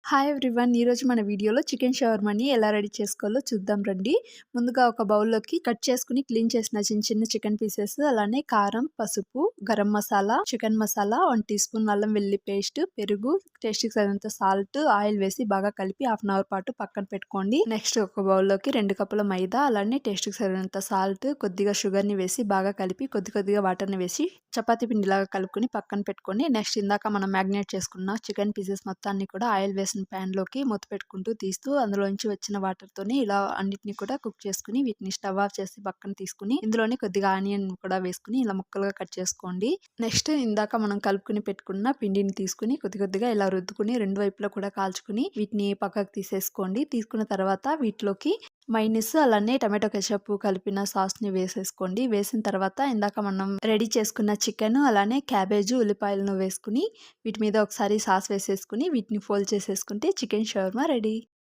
Hi everyone. ఈరోజు మన వీడియోలో చికెన్ షవర్మాని ఎలా రెడీ చేసుకోవాలో చూద్దాం రండి. ముందుగా ఒక బౌల్లోకి కట్ చేసుకుని క్లీన్ చేసిన చిన్న చిన్న చికెన్ పీసెస్, అలానే కారం, పసుపు, garam masala, chicken masala, 1 teaspoon అల్లం వెల్లుల్లి పేస్ట్, పెరుగు, టేస్ట్‌కి సరిపడినంత సాల్ట్, ఆయిల్ వేసి బాగా కలిపి హాఫ్ అన్ అవర్ పాటు పక్కన పెట్టుకోండి. నెక్స్ట్ ఒక బౌల్లోకి 2 కప్పుల మైదా, అలానే టేస్ట్‌కి సరిపడినంత సాల్ట్, కొద్దిగా షుగర్‌ని వేసి బాగా కలిపి కొద్దిగా వాటర్‌ని వేసి చపాతీ పిండిలాగా కలుపుకొని పక్కన పెట్టుకొని, నెక్స్ట్ ఇందాక మనం మ్యాగ్నేట్ చేసుకున్న చికెన్ పీసెస్ మొత్తాన్ని కూడా ఆయిల్ వేసిన ప్యాన్‌లోకి మూత పెట్టుకుంటూ తీస్తూ అందులోంచి వచ్చిన వాటర్‌తోని ఇలా అన్నిటిని కూడా కుక్ చేసుకొని వీటిని స్టవ్ ఆఫ్ చేసి పక్కన తీసుకొని, ఇందులోనే కొద్దిగా ఆనియన్ కూడా వేసుకొని ఇలా ముక్కలుగా కట్ చేసుకోండి. నెక్స్ట్ ఇందాక మనం కలుపుకొని పెట్టుకున్న పిండిని తీసుకొని కొద్దిగా ఇలా రుద్దుకొని రెండు వైపులా కూడా కాల్చుకొని వీటిని పక్కకు తీసేసుకోండి. తీసుకున్న తర్వాత వీటిలోకి మైనీస్ అలానే టమాటో కెచప్ కలిపిన సాస్‌ని వేసేసుకోండి. వేసిన తర్వాత ఇందాక మనం రెడీ చేసుకున్న చికెను, అలానే క్యాబేజు, ఉల్లిపాయలను వేసుకొని వీటి మీద ఒకసారి సాస్ వేసేసుకొని వీటిని ఫోల్డ్ చేసేసుకుంటే చికెన్ షవర్మా రెడీ.